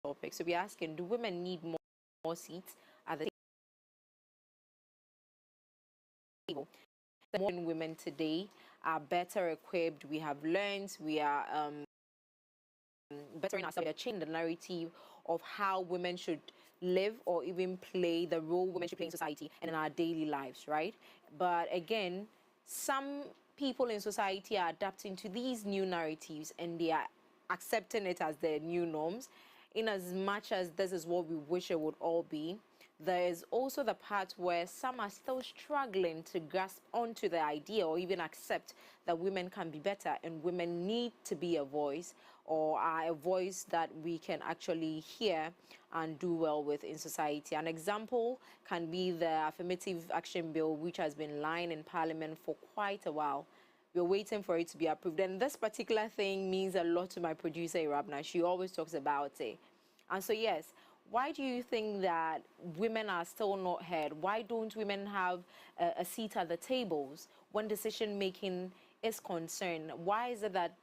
topic. So we're asking, do women need more seats at the table? More women today are better equipped. We have learned. We are bettering ourselves. We are changing the narrative of how women should live or even play the role women should play in society and in our daily lives, right? But again, some people in society are adapting to these new narratives and they are accepting it as their new norms. In as much as this is what we wish it would all be, there is also the part where some are still struggling to grasp onto the idea or even accept that women can be better and women need to be a voice, or are a voice that we can actually hear and do well with in society. An example can be the affirmative action bill, which has been lying in Parliament for quite a while. We're waiting for it to be approved. And this particular thing means a lot to my producer, Irabna. She always talks about it. And so, yes, why do you think that women are still not heard? Why don't women have a seat at the tables when decision-making is concerned? Why is it that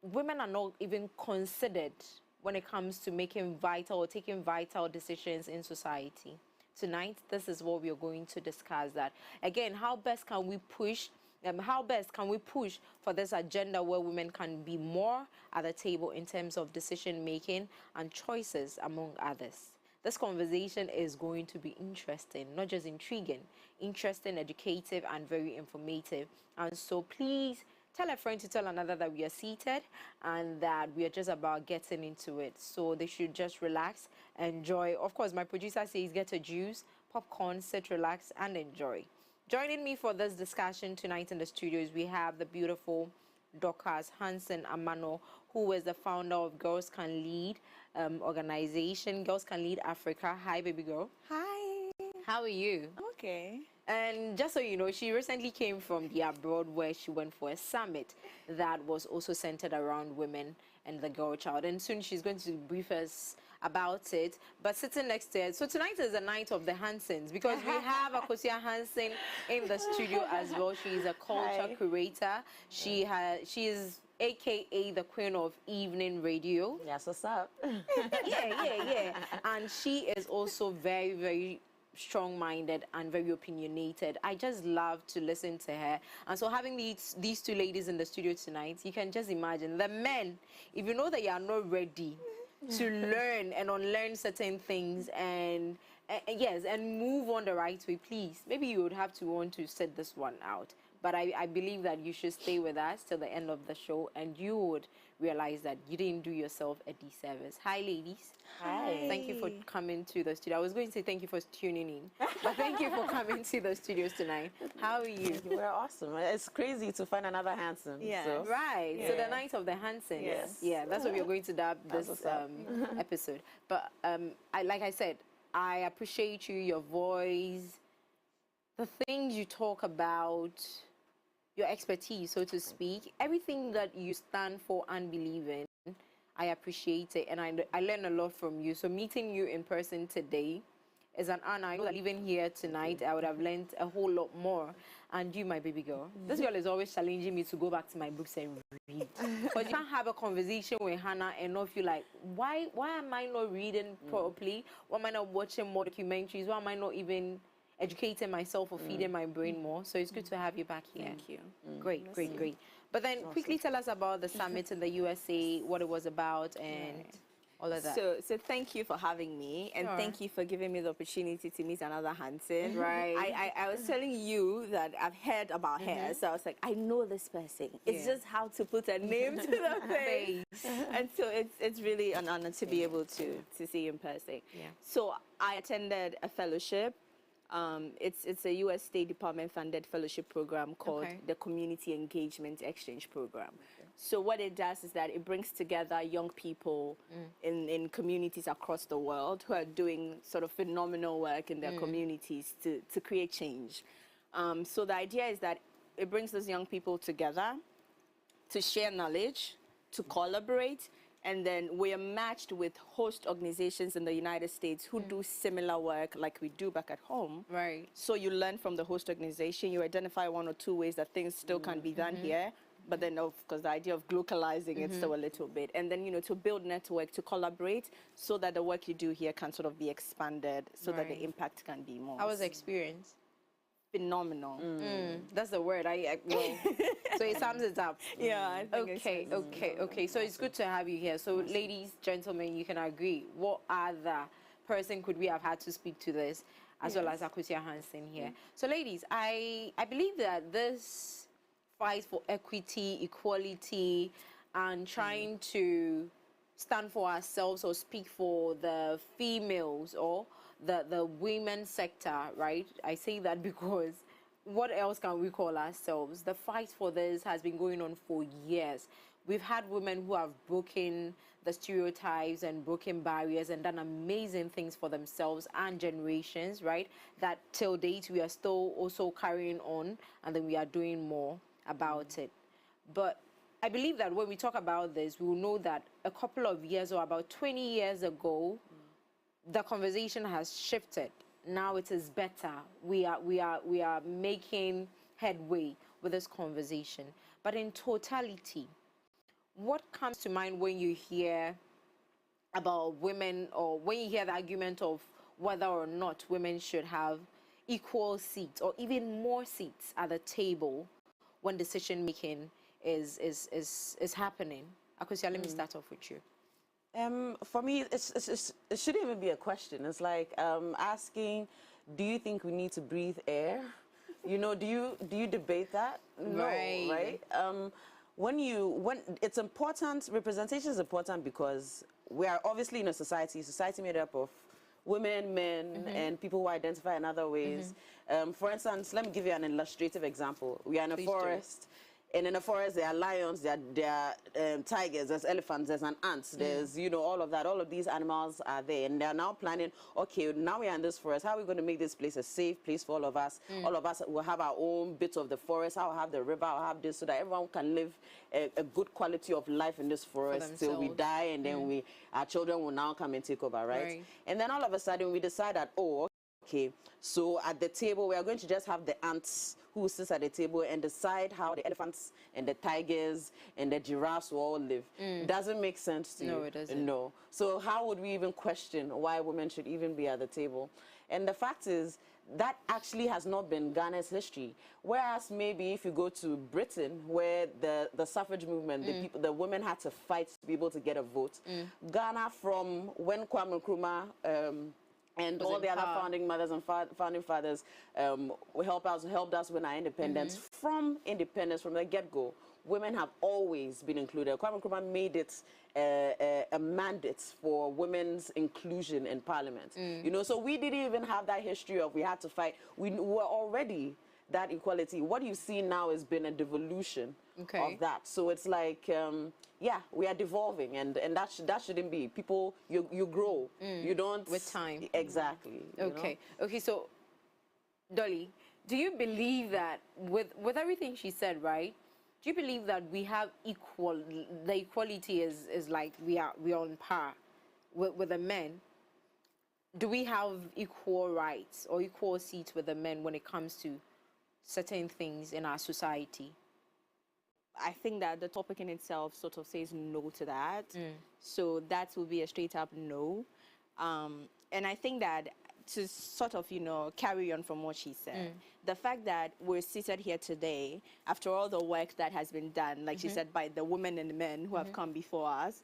women are not even considered when it comes to making vital or taking vital decisions in society? Tonight, this is what we are going to discuss. That again, how best can we push for this agenda where women can be more at the table in terms of decision making and choices, among others? This conversation is going to be interesting, not just intriguing, interesting, educative, and very informative. And so please tell a friend to tell another that we are seated and that we are just about getting into it. So they should just relax, enjoy. Of course, my producer says get a juice, popcorn, sit, relax, and enjoy. Joining me for this discussion tonight in the studios, we have the beautiful Dorcas Hanson Amano, who is the founder of Girls Can Lead organization, Girls Can Lead Africa. Hi, baby girl. Hi. How are you? Okay. And just so you know, she recently came from the abroad where she went for a summit that was also centered around women and the girl child. And soon she's going to brief us about it. But sitting next to her, so tonight is the night of the Hansons because we have Akosua Hanson in the studio as well. She is a culture curator. She is AKA the queen of evening radio. Yes, what's up? Yeah. And she is also very, very strong-minded and very opinionated. I just love to listen to her. And so having these two ladies in the studio tonight, you can just imagine the men, if you know that you are not ready to learn and unlearn certain things and yes, and move on the right way, please, maybe you would have to want to set this one out. But I believe that you should stay with us till the end of the show and you would realize that you didn't do yourself a disservice. Hi, ladies. Hi. Thank you for coming to the studio. I was going to say thank you for tuning in, but thank you for coming to the studios tonight. How are you? We're awesome. It's crazy to find another Hanson. Yeah. So. Right. Yeah. So the night of the Hansons. Yes. Yeah, that's what we're going to dub this episode. But like I said, I appreciate you, your voice, the things you talk about, your expertise, so to speak, everything that you stand for and believe in. I appreciate it, and I learn a lot from you. So meeting you in person today is an honor. I know that even here tonight, I would have learned a whole lot more. And you, my baby girl, this girl is always challenging me to go back to my books and read. Because you can't have a conversation with Hannah and not feel like, why am I not reading properly? Why am I not watching more documentaries? Why am I not even educating myself or feeding my brain more? So it's good to have you back here. Thank you. Great. But then quickly tell us about the summit in the USA, what it was about, and all of that. So thank you for having me, and thank you for giving me the opportunity to meet another Hanson. Right. I was telling you that I've heard about her, so I was like, I know this person. It's just how to put a name to the face. And so it's really an honor to be able to see you in person. Yeah. So I attended a fellowship. It's a U.S. State Department funded fellowship program called the Community Engagement Exchange Program. So what it does is that it brings together young people in communities across the world who are doing sort of phenomenal work in their communities to create change. So the idea is that it brings those young people together to share knowledge, to collaborate, and then we are matched with host organizations in the United States who do similar work like we do back at home. Right. So you learn from the host organization, you identify one or two ways that things still can be done here, but then of course the idea of globalizing it still a little bit, and then to build network, to collaborate, so that the work you do here can sort of be expanded, so that the impact can be more. How was the experience? Phenomenal. That's the word. Well, so it sums it up. Yeah. I think Okay. So it's good to have you here. So, ladies, gentlemen, you can agree. What other person could we have had to speak to this, as well as Akosua Hanson here? So, ladies, I believe that this fight for equity, equality, and trying to stand for ourselves or speak for the females or the women sector, right? I say that because what else can we call ourselves? The fight for this has been going on for years. We've had women who have broken the stereotypes and broken barriers and done amazing things for themselves and generations, right? That till date we are still also carrying on, and then we are doing more about it. But I believe that when we talk about this, we will know that a couple of years or about 20 years ago, the conversation has shifted. Now it is better. We are making headway with this conversation. But in totality, what comes to mind when you hear about women, or when you hear the argument of whether or not women should have equal seats or even more seats at the table when decision making is happening? Akosua, let me start off with you. For me, it shouldn't even be a question. It's like asking, do you think we need to breathe air? Do you debate that? No, right? When it's important, representation is important because we are obviously in a society made up of women, men, and people who identify in other ways. For instance, let me give you an illustrative example. We are in a forest. And in the forest, there are lions, there are tigers, there's elephants, there's an ant, there's, all of that. All of these animals are there. And they're now planning, okay, now we are in this forest. How are we going to make this place a safe place for all of us? All of us will have our own bit of the forest. I'll have the river, I'll have this, so that everyone can live a good quality of life in this forest till we die. And then our children will now come and take over, right? And then all of a sudden, we decide that, okay, so at the table, we are going to just have the ants who sits at the table and decide how the elephants and the tigers and the giraffes will all live. Doesn't make sense to you. No, it doesn't. No. So how would we even question why women should even be at the table? And the fact is, that actually has not been Ghana's history. Whereas maybe if you go to Britain, where the suffrage movement, the women had to fight to be able to get a vote. Ghana, from when Kwame Nkrumah and all the other founding mothers and founding fathers helped us win our independence. From independence, from the get-go, women have always been included. Kwame Nkrumah made it a mandate for women's inclusion in parliament. So we didn't even have that history of we had to fight. We were already that equality. What you see now has been a devolution of that. So it's like, yeah, we are devolving, and that shouldn't be. People, you grow. You don't... With time. Exactly. Okay. Okay, so, Dolly, do you believe that, with everything she said, right, do you believe that we have the equality is like we are on par with the men? Do we have equal rights or equal seats with the men when it comes to certain things in our society? I think that the topic in itself sort of says no to that. So that will be a straight up no. And I think that to sort of, carry on from what she said, the fact that we're seated here today, after all the work that has been done, like she said, by the women and the men who have come before us,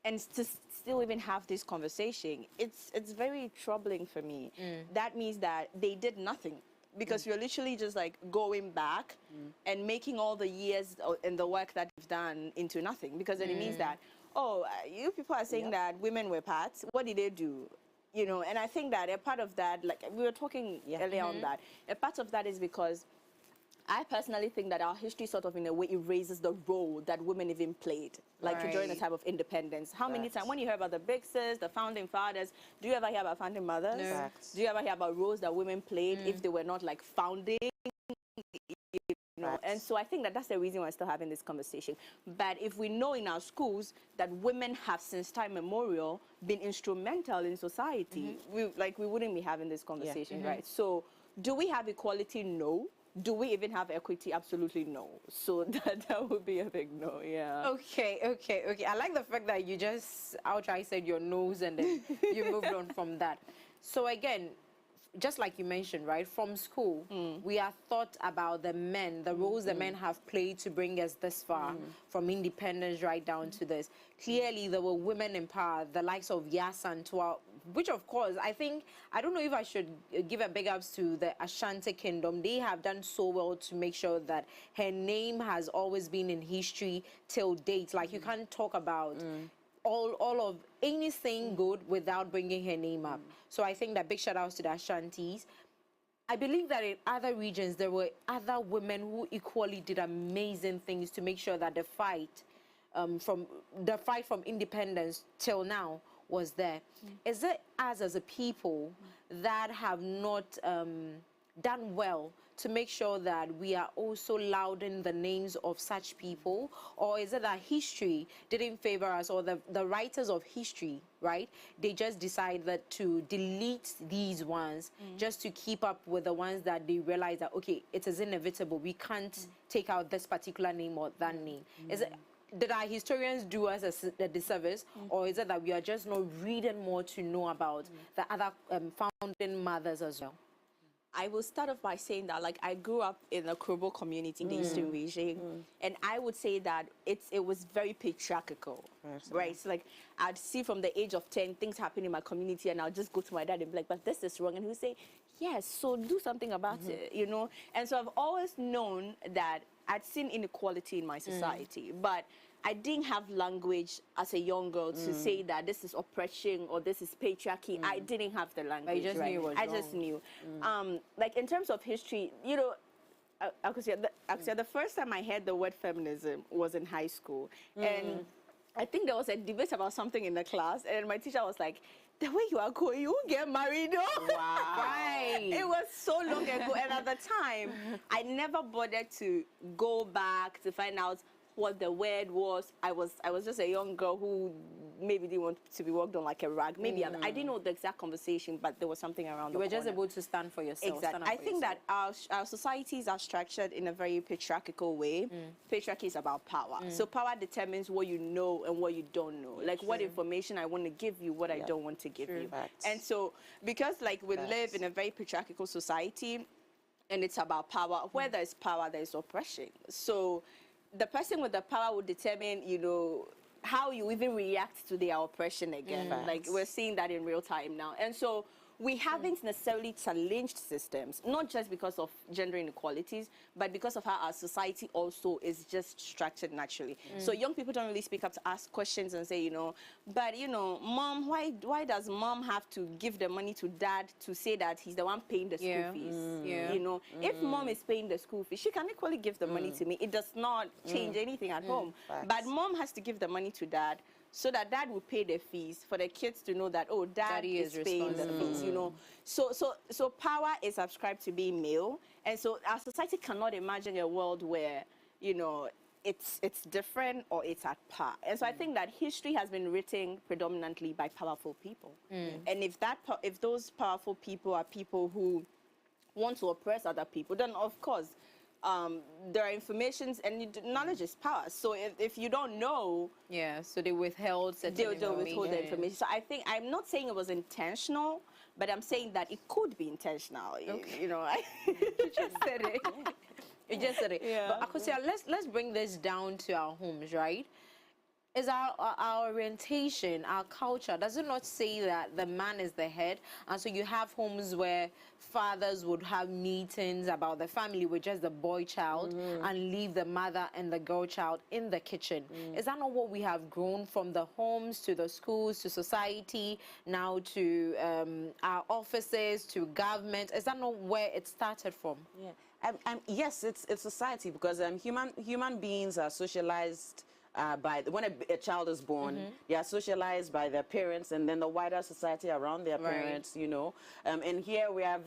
and to still even have this conversation, it's very troubling for me. That means that they did nothing. Because you're literally just like going back and making all the years and the work that you've done into nothing. Because then it means that, you people are saying that women were parts. What did they do? And I think that a part of that, like we were talking earlier on that, a part of that is because I personally think that our history sort of in a way erases the role that women even played, like during the time of independence. How many times, when you hear about the big sis, the founding fathers, do you ever hear about founding mothers? No. Do you ever hear about roles that women played if they were not like founding? And so I think that that's the reason we're still having this conversation. But if we know in our schools that women have since time immemorial been instrumental in society, we wouldn't be having this conversation, right? So do we have equality? No. Do we even have equity? Absolutely no. So that would be a big no, yeah. Okay. I like the fact that you just outright said your no's and then you moved on from that. So again, just like you mentioned, right, from school, we are taught about the men, the roles the men have played to bring us this far, from independence right down to this. Clearly, there were women in power, the likes of Yasan, which of course, I don't know if I should give a big ups to the Ashanti Kingdom. They have done so well to make sure that her name has always been in history till date. Like, you can't talk about all of anything good without bringing her name up. So I think that big shout outs to the Ashantis. I believe that in other regions there were other women who equally did amazing things to make sure that the fight from independence till now was there. Is it us as a people that have not done well to make sure that we are also lauding the names of such people? Or is it that history didn't favor us, or the writers of history, right? They just decided to delete these ones just to keep up with the ones that they realize that, okay, it is inevitable. We can't take out this particular name or that name. Is it, did our historians do us a disservice, or is it that we are just not reading more to know about the other founding mothers as well? I will start off by saying that, like, I grew up in a Krobo community in the Eastern region, and I would say that it was very patriarchal, right? So, like, I'd see from the age of 10 things happen in my community, and I'll just go to my dad and be like, but this is wrong, and he'll say, yes, so do something about it, you know? And so I've always known that I'd seen inequality in my society, but I didn't have language as a young girl to say that this is oppression or this is patriarchy. I didn't have the language. But you just knew it was I wrong. just knew. Like, in terms of history, you know, Akosua, the first time I heard the word feminism was in high school. And I think there was a debate about something in the class, and my teacher was like, the way you are going, you will get married, though. Wow. Right. It was so long ago, and at the time, I never bothered to go back to find out what the word was. I was just a young girl who maybe didn't want to be walked on like a rag. Maybe I didn't know the exact conversation, but there was something around the corner. You were just able to stand for yourself. Exactly. I think that our societies are structured in a very patriarchal way. Patriarchy is about power. So power determines what you know and what you don't know. Like what information I want to give you, what I don't want to give you. Facts. And so because like we live in a very patriarchal society and it's about power, where there is power, there is oppression. So the person with the power will determine, you know, how you even react to their oppression again. Like, we're seeing that in real time now. And so we haven't necessarily challenged systems, not just because of gender inequalities, but because of how our society also is just structured naturally. So young people don't really speak up to ask questions and say, you know, but, you know, mom, why does mom have to give the money to dad to say that he's the one paying the school fees? You know, if mom is paying the school fees, she can equally give the money to me. It does not change anything at home. But mom has to give the money to dad so that dad will pay the fees for the kids to know that, oh, daddy is paying the fees, you know. So power is ascribed to being male. And so our society cannot imagine a world where, you know, it's different or it's at par. And so I think that history has been written predominantly by powerful people. And if those powerful people are people who want to oppress other people, then of course, there are informations, and knowledge is power. So if you don't know, so they withheld certain information. They'll withhold the information. So I think, I'm not saying it was intentional, but I'm saying that it could be intentional. Okay. You know, you just said it. You just said it. But Akosua, let's bring this down to our homes, right? Is our orientation, our culture, does it not say that the man is the head? And so you have homes where fathers would have meetings about the family with just the boy child and leave the mother and the girl child in the kitchen. Is that not what we have grown from the homes to the schools to society, now to our offices, to government? Is that not where it started from? Yes, it's society, because human beings are socialized when a child is born, they are socialized by their parents and then the wider society around their parents, you know. And here we are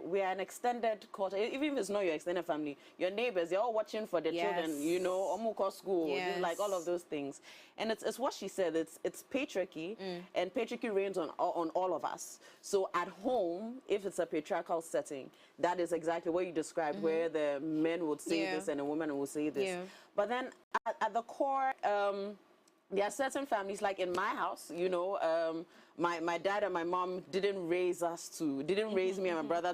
we are an extended culture. Even if it's not your extended family, your neighbors, they're all watching for their children, you know, omuko school, like all of those things. And it's what she said, it's patriarchy, and patriarchy reigns on all of us. So at home, if it's a patriarchal setting, that is exactly what you described, where the men would say this and the women will say this. But then at the core, there are certain families, like in my house, you know, my dad and my mom didn't raise me and my brother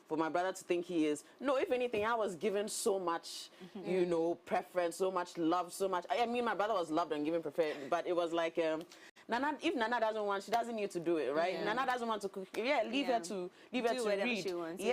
for my brother to think he is. No, if anything, I was given so much, you know, preference, so much love, so much. I mean, my brother was loved and given preference, but it was like, Nana, if Nana doesn't want, she doesn't need to do it, right? Nana doesn't want to cook. Leave her to read. She wants,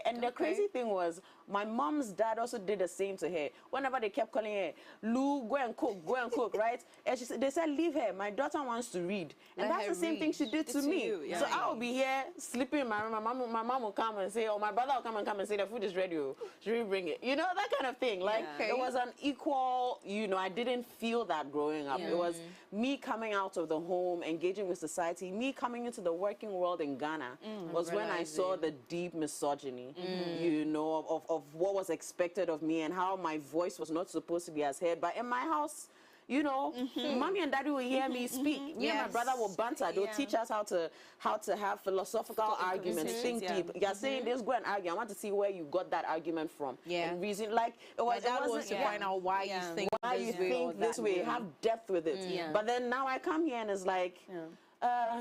and the crazy thing was, my mom's dad also did the same to her. Whenever they kept calling her, Lou, go and cook, right? And they said, leave her. My daughter wants to read. And that's the same thing she did to me. So I will be here sleeping in my room. My mom will come and say, or my brother will come and say, the food is ready. Should we bring it? You know, that kind of thing. Like, it was an equal, you know, I didn't feel that growing up. It was me coming out of the home, engaging with society, me coming into the working world in Ghana was when I saw the deep misogyny, you know, of what was expected of me and how my voice was not supposed to be as heard. But in my house, you know, mommy and daddy will hear me speak. Me and my brother will banter. They'll teach us how to have philosophical arguments, think deep. You're saying this, go and argue. I want to see where you got that argument from. And reason, like, it wasn't to find out why you think this way, have depth with it. But then now I come here and it's like,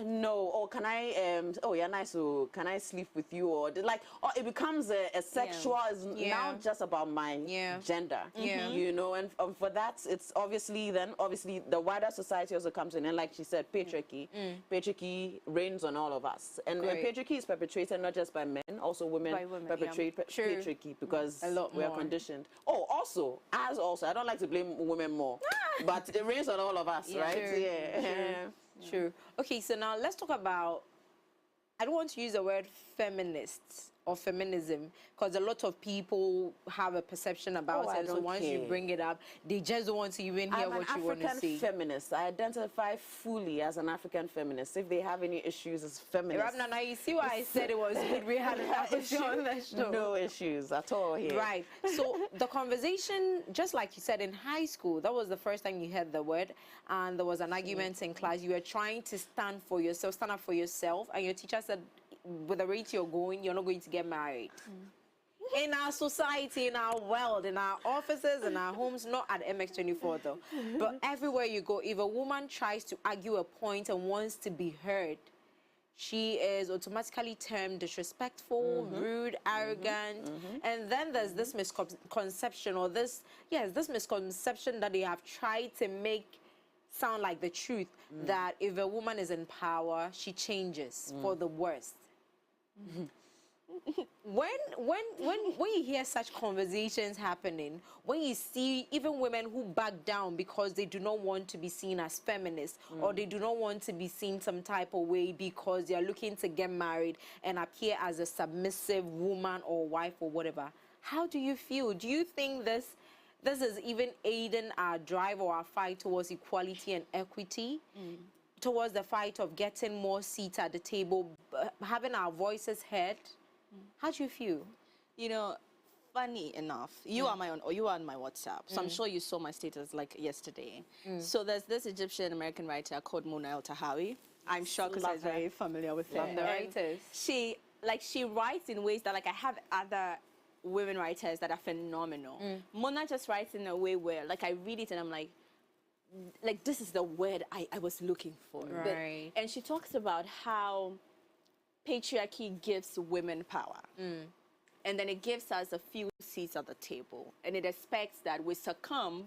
no, or can I, oh, yeah, nice, so can I sleep with you? Or like, or it becomes a sexual, it's now just about my gender, you know, and for that, it's obviously the wider society also comes in, and like she said, patriarchy, patriarchy reigns on all of us. And patriarchy is perpetrated not just by men, also women, perpetrate patriarchy because we are conditioned. Oh, also, I don't like to blame women more, but it reigns on all of us, right? True. Okay, so now let's talk about, I don't want to use the word feminists or feminism because a lot of people have a perception about it. So once you bring it up, they just don't want to even hear what you want to say. I'm an African feminist. I identify fully as an African feminist. If they have any issues as feminists. Now you see why I said it was good we had an issue on the show. No issues at all here. Right. So the conversation, just like you said, in high school, that was the first time you heard the word, and there was an argument in class. You were trying to stand up for yourself, and your teacher said, with the rate you're going, you're not going to get married. In our society, in our world, in our offices, in our homes, not at MX24 though, but everywhere you go, if a woman tries to argue a point and wants to be heard, she is automatically termed disrespectful, rude, arrogant, and then there's this misconception, or this misconception that they have tried to make sound like the truth, that if a woman is in power, she changes for the worst. When you hear such conversations happening, when you see even women who back down because they do not want to be seen as feminists, or they do not want to be seen some type of way because they are looking to get married and appear as a submissive woman or wife or whatever, how do you feel? Do you think this is even aiding our drive or our fight towards equality and equity, towards the fight of getting more seats at the table, having our voices heard? How do you feel? You know, funny enough, you are on my WhatsApp, so I'm sure you saw my status like yesterday. So there's this Egyptian-American writer called Mona El-Tahawi. I'm sure because I'm very familiar with her. Love the writers. She writes in ways that, like, I have other women writers that are phenomenal. Mona just writes in a way where, like, I read it and I'm like, this is the word I was looking for. Right. And she talks about how patriarchy gives women power. And then it gives us a few seats at the table. And it expects that we succumb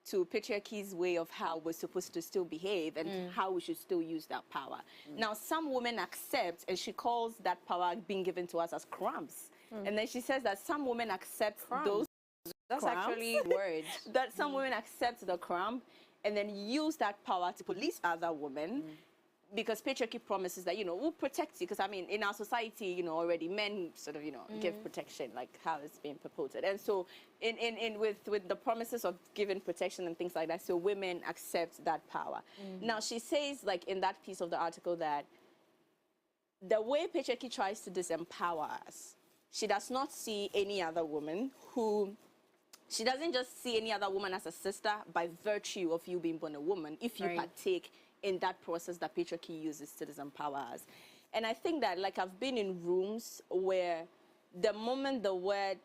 to patriarchy's way of how we're supposed to still behave and how we should still use that power. Now, some women accept, and she calls that power being given to us as crumbs. And then she says that some women accept those That's crumbs, actually a word. that some women accept the crumb and then use that power to police other women, because patriarchy promises that, you know, we'll protect you. Because, I mean, in our society, you know, already men sort of, you know, give protection, like how it's being purported. And so with the promises of giving protection and things like that, so women accept that power. Now, she says, like, in that piece of the article that the way patriarchy tries to disempower us, she does not see any other woman who... She doesn't just see any other woman as a sister by virtue of you being born a woman, if you partake in that process that patriarchy uses to disempower us. And I think that, like, I've been in rooms where the moment the word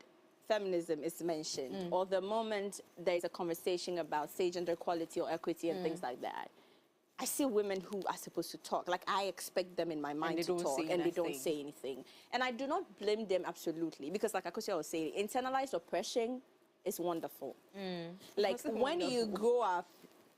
feminism is mentioned, or the moment there's a conversation about, say, gender equality or equity and things like that, I see women who are supposed to talk. Like, I expect them in my mind to talk, and they don't say anything. And I do not blame them absolutely, because, like Akosua was saying, internalized oppression is wonderful. Like, when you grow up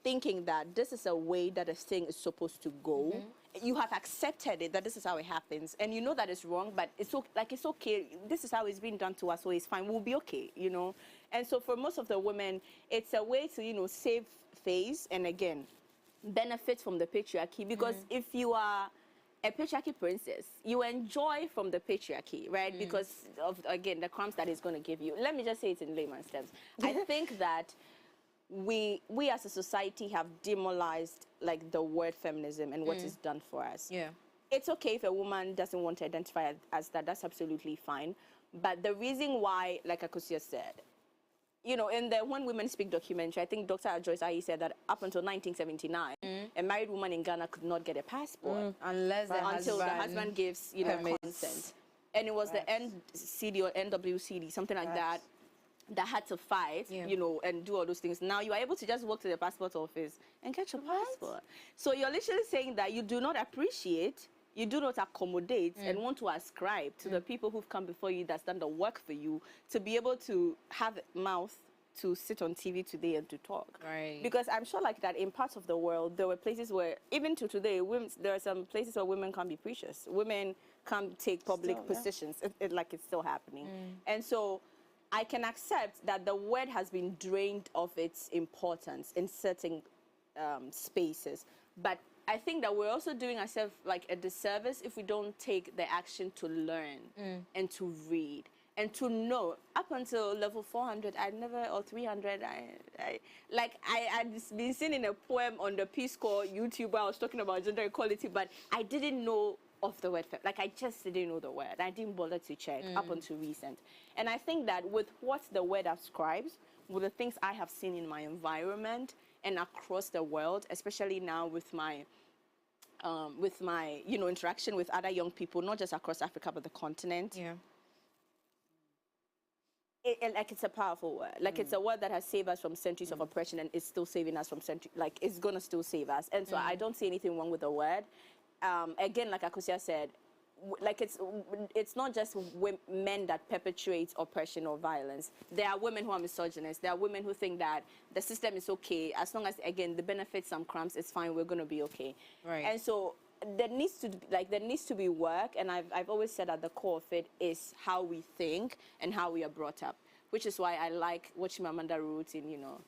thinking that this is a way that a thing is supposed to go, you have accepted it, that this is how it happens, and you know that it's wrong, but it's okay, like, it's okay, this is how it's been done to us, so it's fine, we'll be okay, you know. And so for most of the women, it's a way to, you know, save face and, again, benefit from the patriarchy, because if you are a patriarchy princess, you enjoy from the patriarchy, right? Because of, again, the crumbs that it's going to give you. Let me just say it in layman's terms. I think that we as a society have demonized, like, the word feminism and what it's done for us. Yeah. It's okay if a woman doesn't want to identify as that. That's absolutely fine. But the reason why, like Akosua said, you know, in the When Women Speak documentary, I think Dr. Joyce Ayi said that up until 1979, a married woman in Ghana could not get a passport until the husband gives, you know, consent. And it was the NCD or NWCD, something like that, that had to fight, you know, and do all those things. Now you are able to just walk to the passport office and get your passport. So you're literally saying that you do not appreciate, you do not accommodate and want to ascribe to the people who've come before you, that's done the work for you, to be able to have a mouth to sit on TV today and to talk. Right. Because I'm sure, like, that in parts of the world, there were places where, even to today, there are some places where women can't be preachers. Women can't take public positions. Like, it's still happening. And so I can accept that the word has been drained of its importance in certain spaces. But I think that we're also doing ourselves, like, a disservice if we don't take the action to learn and to read and to know. Up until level 400, I never, or 300, I had been seen in a poem on the Peace Corps YouTube where I was talking about gender equality, but I didn't know of the word. Like, I just didn't know the word. I didn't bother to check up until recent. And I think that with what the word ascribes, with the things I have seen in my environment and across the world, especially now with my you know, interaction with other young people, not just across Africa but the continent. Yeah. Like, it's a powerful word. Like, it's a word that has saved us from centuries of oppression, and it's still saving us from centuries. Like, it's gonna still save us. And so I don't see anything wrong with the word. Again, like Akosua said, like, it's not just men that perpetuate oppression or violence. There are women who are misogynist. There are women who think that the system is okay as long as, again, the benefits some crumbs, it's fine, we're going to be okay. Right. And so there needs to be work, and I've always said at the core of it is how we think and how we are brought up, which is why I like what Chimamanda wrote in, you know,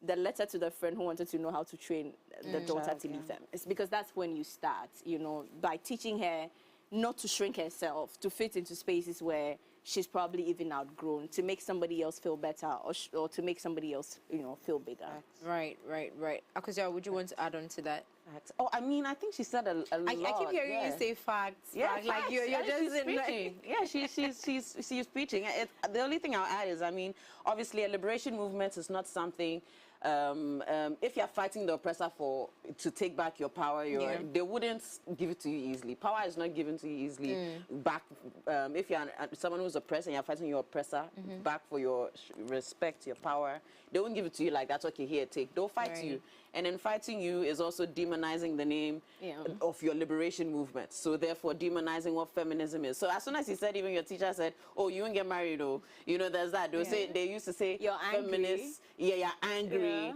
the letter to the friend who wanted to know how to train the daughter to leave them. It's because that's when you start, you know, by teaching her not to shrink herself, to fit into spaces where she's probably even outgrown, to make somebody else feel better, or to make somebody else, you know, feel bigger. Right. Akosua, would you want to add on to that? Oh, I mean, I think she said a lot. I keep hearing you say facts. Yeah, facts. Like, you're yeah, just she's preaching. Yeah, she's preaching. The only thing I'll add is, I mean, obviously a liberation movement is not something. If you're fighting the oppressor to take back your power, they wouldn't give it to you easily. Power is not given to you easily. Back, if you're someone who's oppressed and you're fighting your oppressor back for your respect, your power, they won't give it to you like that's okay, here, take. They'll fight you. And then fighting you is also demonizing the name of your liberation movement. So therefore, demonizing what feminism is. So as soon as he said, even your teacher said, "Oh, you won't get married," though. You know, there's that. They used to say, "You're feminists, angry. you're angry."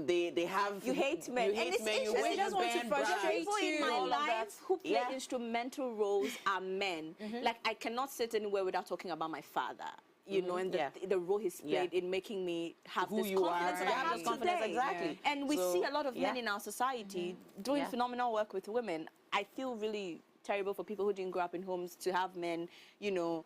They have you hate men. You hate men. They just want to frustrate people you. in my life who play instrumental roles are men. Like, I cannot sit anywhere without talking about my father. you know, and the role he's played in making me have who this you confidence are, that I have confidence, today. exactly. And we see a lot of men in our society doing phenomenal work with women. I feel really terrible for people who didn't grow up in homes to have men, you know,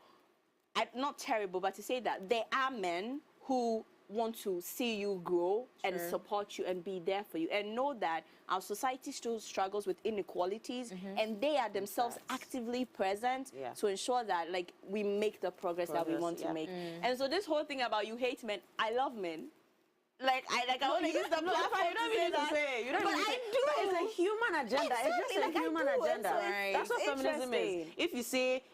not terrible, but to say that there are men who want to see you grow and support you and be there for you, and know that our society still struggles with inequalities, and they are themselves actively present to ensure that, like, we make the progress that we want to make. And so this whole thing about you hate men, I love men. Like, I want to use the platform to say that. But I do. But it's a human agenda. Exactly, It's just a human agenda. Right. That's what feminism is.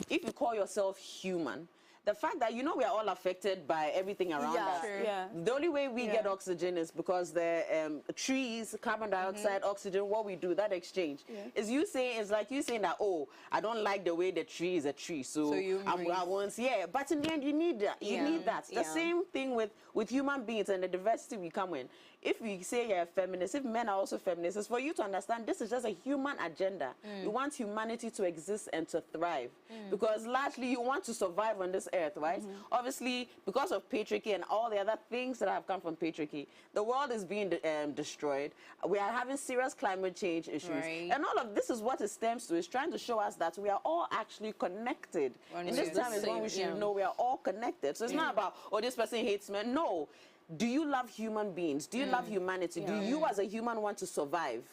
If you call yourself human, the fact that, you know, we are all affected by everything around us. The only way we get oxygen is because the trees, carbon dioxide, oxygen, what we do, that exchange. Is you saying, it's like you saying that, oh, I don't like the way the tree is a tree, so I want, but in the end, you need that. You need that. The same thing with human beings and the diversity we come in. If we say you're a feminist, if men are also feminists, it's for you to understand this is just a human agenda. You want humanity to exist and to thrive. Because largely you want to survive on this earth, right? Obviously, because of patriarchy and all the other things that have come from patriarchy, the world is being destroyed. We are having serious climate change issues. And all of this is what it stems to. It's trying to show us that we are all actually connected. And this time is when we should know we are all connected. So it's not about, oh, this person hates men. No. Do you love human beings? Do you love humanity? Do you as a human want to survive?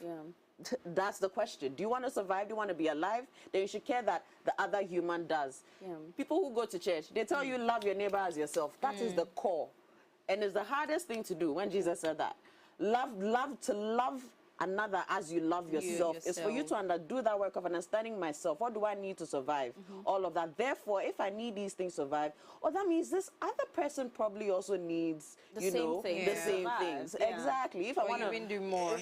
That's the question. Do you want to survive? Do you want to be alive? Then you should care that the other human does. People who go to church, they tell you love your neighbor as yourself. That is the core. And it's the hardest thing to do when Jesus said that. To love another as you love yourself. It's for you to do that work of understanding myself. What do I need to survive? All of that. Therefore, if I need these things to survive, that means this other person probably also needs, the same things. Exactly. If I want to even do more.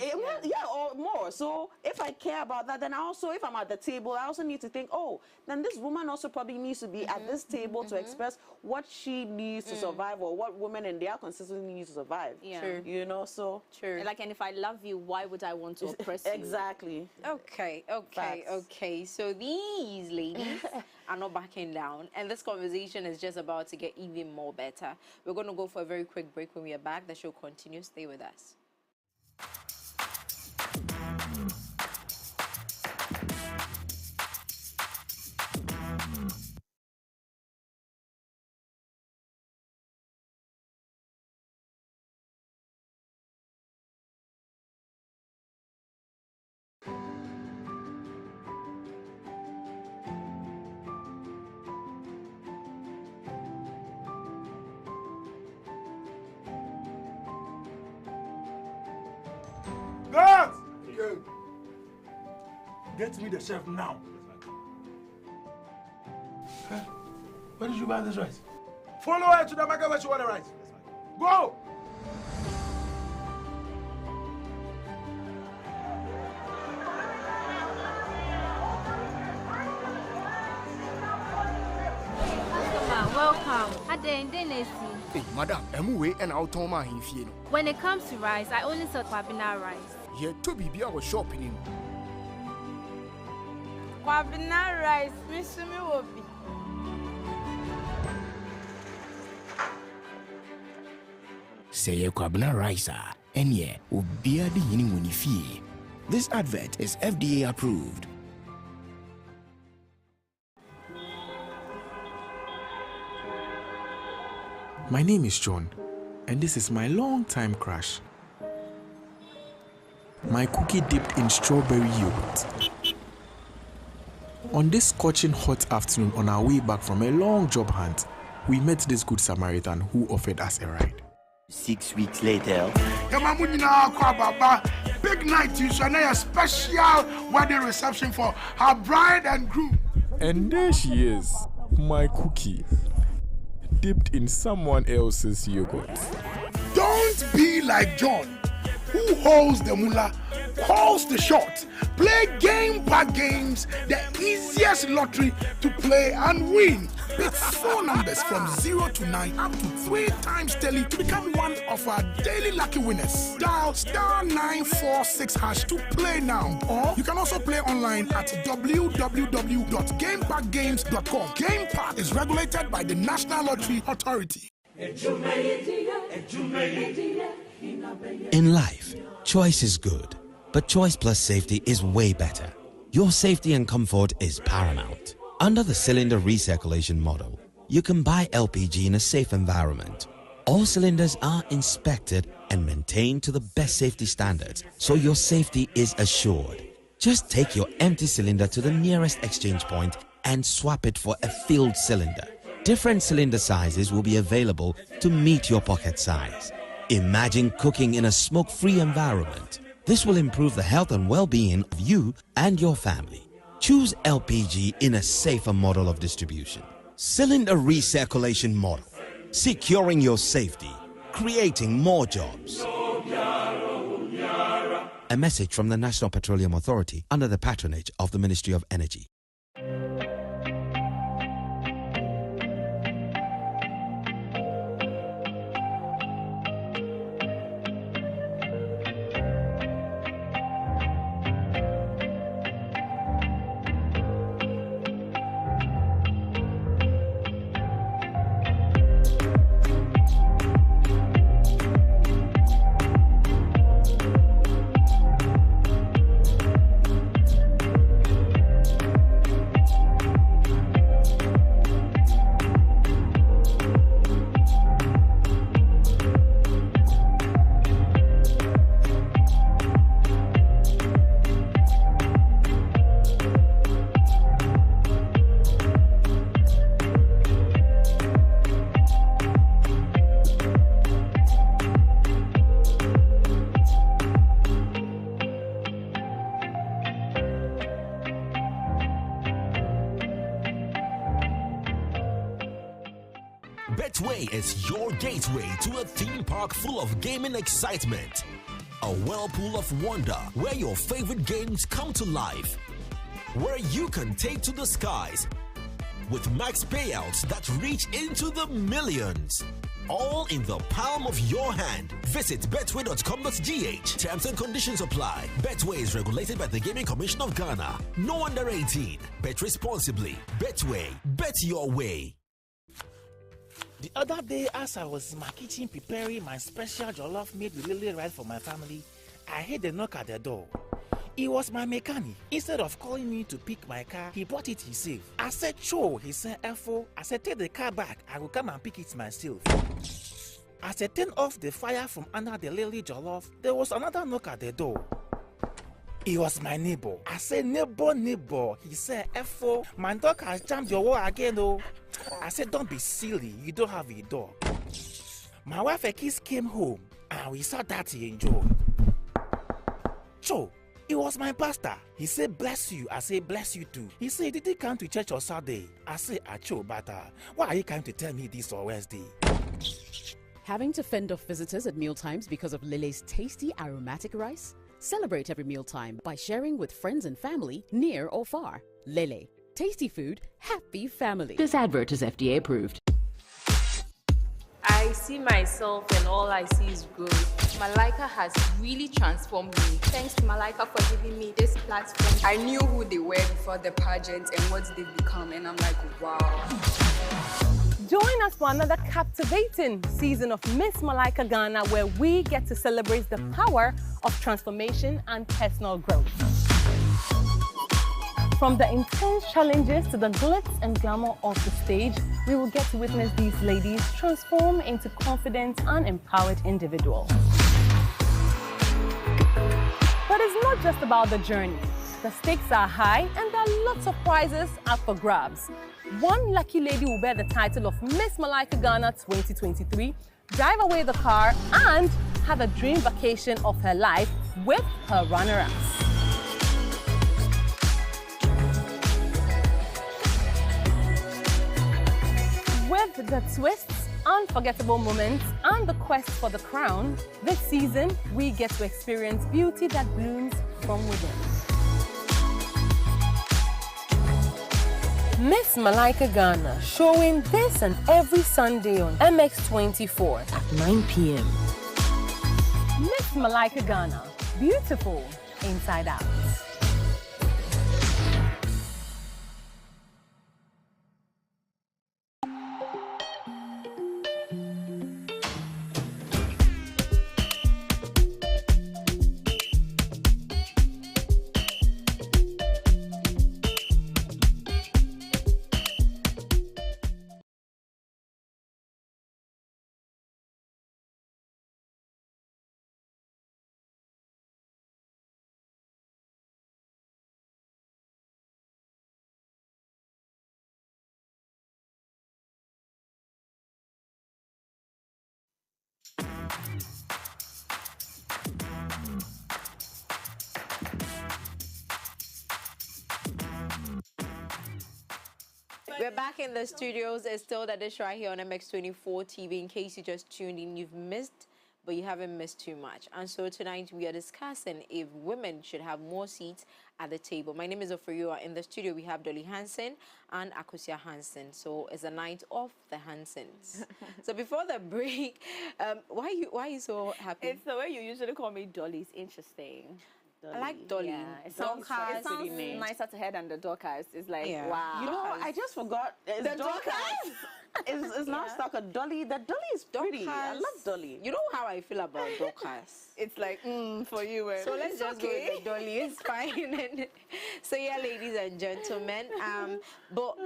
Or more. So if I care about that, then I also, if I'm at the table, I also need to think, oh, then this woman also probably needs to be at this table to express what she needs to survive, or what women in their constituency need to survive. You know, so. Like, and if I love you, why would I want to oppress you? Exactly. Okay. So these ladies are not backing down, and this conversation is just about to get even more better. We're going to go for a very quick break. When we are back, the show continues. Stay with us. Guards! Get me the chef now. Where did you buy this rice? Follow her to the market where she want the rice. Go! Welcome. Hey, madam, When it comes to rice, I only sell Kwabena rice. yeah, to be our shopping in. Kwabena rice, Miss Wobi. Say Kwabena rice, and yeah, will be the yin when you fee. This advert is FDA approved. My name is John, and this is my long-time crush. My cookie dipped in strawberry yogurt. On this scorching hot afternoon on our way back from a long job hunt, we met this good Samaritan who offered us a ride. 6 weeks later, Big night, you shall a special wedding reception for her bride and groom. And there she is, my cookie, dipped in someone else's yogurt. Don't be like John, who holds the mullah, calls the shot, play game pack games, the easiest lottery to play and win. Pick 4 numbers from 0 to 9 up to 3 times daily to become one of our daily lucky winners. Dial *946# to play now. Or you can also play online at www.gamepackgames.com. Game Park is regulated by the National Lottery Authority. In life, choice is good, but choice plus safety is way better. Your safety and comfort is paramount. Under the cylinder recirculation model, you can buy LPG in a safe environment. All cylinders are inspected and maintained to the best safety standards, so your safety is assured. Just take your empty cylinder to the nearest exchange point and swap it for a filled cylinder. Different cylinder sizes will be available to meet your pocket size. Imagine cooking in a smoke-free environment. This will improve the health and well-being of you and your family. Choose LPG in a safer model of distribution. Cylinder recirculation model. Securing your safety. Creating more jobs. A message from the National Petroleum Authority under the patronage of the Ministry of Energy. Betway is your gateway to a theme park full of gaming excitement. A whirlpool of wonder where your favorite games come to life. Where you can take to the skies with max payouts that reach into the millions. All in the palm of your hand. Visit betway.com.gh. Terms and conditions apply. Betway is regulated by the Gaming Commission of Ghana. No under 18. Bet responsibly. Betway. Bet your way. The other day, as I was in my kitchen preparing my special jollof made with lily rice for my family, I heard a knock at the door. It was my mechanic. Instead of calling me to pick my car, he bought it himself. I said, "Cho," he said, "F-O." I said, "Take the car back. I will come and pick it myself." As I turned off the fire from under the lily jollof, there was another knock at the door. It was my neighbor. I said, neighbor. He said, "F-O, my dog has jammed your wall again, oh." I said, "Don't be silly. You don't have a dog." My wife and kids came home and we saw that he enjoyed. Cho, it was my pastor. He said, "Bless you." I said, "Bless you too." He said, "Did he come to church on Saturday?" I said, "Acho, but why are you coming to tell me this on Wednesday?" Having to fend off visitors at mealtimes because of Lele's tasty aromatic rice? Celebrate every mealtime by sharing with friends and family near or far. Lele. Tasty food, happy family. This advert is FDA approved. I see myself and all I see is growth. Malaika has really transformed me. Thanks to Malaika for giving me this platform. I knew who they were before the pageant and what they've become, and I'm like, wow. Join us for another captivating season of Miss Malaika Ghana, where we get to celebrate the power of transformation and personal growth. From the intense challenges to the glitz and glamour of the stage, we will get to witness these ladies transform into confident and empowered individuals. But it's not just about the journey. The stakes are high and there are lots of prizes up for grabs. One lucky lady will bear the title of Miss Malaika Ghana 2023, drive away the car, and have a dream vacation of her life with her runner-ups. With the twists, unforgettable moments, and the quest for the crown, this season we get to experience beauty that blooms from within. Miss Malaika Ghana, showing this and every Sunday on MX24 at 9 p.m. Miss Malaika Ghana, beautiful inside out. We're back in the studios. It's still the dish right here on MX24 TV. In case you just tuned in, you've missed, but you haven't missed too much. And so tonight we are discussing if women should have more seats at the table. My name is Ofriyua. In the studio we have Dolly Hanson and Akosua Hanson. So it's a night of the Hansons. So before the break, why are you so happy? It's the way you usually call me Dolly. It's interesting. Dolly. I like Dolly. Yeah, it sounds nicer to head than the Dorcas. It's like, wow. You know, I just forgot. It's the Dorcas. It's not stuck a Dolly. The Dolly is pretty. I love Dolly. You know how I feel about Dorcas. It's like, for you. So let's just go with the Dolly. It's fine. So yeah, ladies and gentlemen. But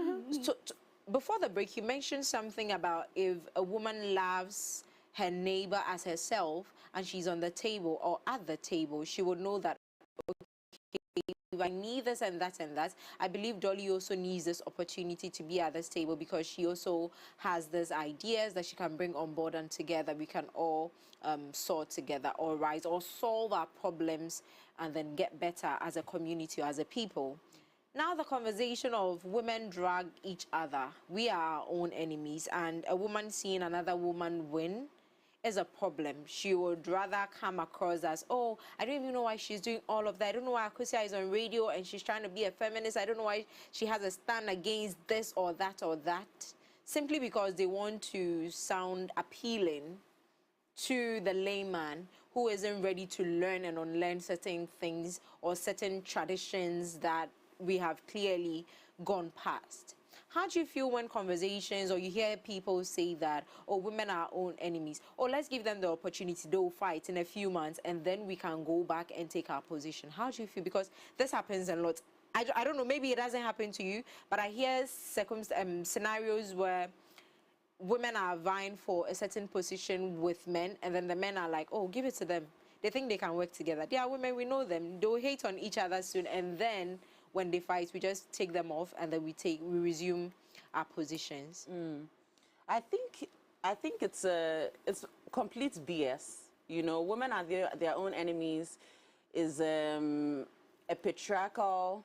before the break, you mentioned something about if a woman loves her neighbor as herself and she's on the table or at the table, she would know that, okay, I need this and that and that. I believe Dolly also needs this opportunity to be at this table because she also has these ideas that she can bring on board, and together we can all sort together or rise or solve our problems and then get better as a community, as a people. Now the conversation of women drag each other. We are our own enemies, and a woman seeing another woman win is a problem. She would rather come across as, oh, I don't even know why she's doing all of that. I don't know why Akosua is on radio and she's trying to be a feminist. I don't know why she has a stand against this or that or that. Simply because they want to sound appealing to the layman who isn't ready to learn and unlearn certain things or certain traditions that we have clearly gone past. How do you feel when conversations or you hear people say that, oh, women are our own enemies, or let's give them the opportunity, they'll fight in a few months and then we can go back and take our position? How do you feel? Because this happens a lot. I don't know, maybe it doesn't happen to you, but I hear scenarios where women are vying for a certain position with men, and then the men are like, oh, give it to them. They think they can work together. They are women, we know them. They'll hate on each other soon, and then when they fight, we just take them off and then we resume our positions. I think it's complete BS. You know, women are their own enemies is a patriarchal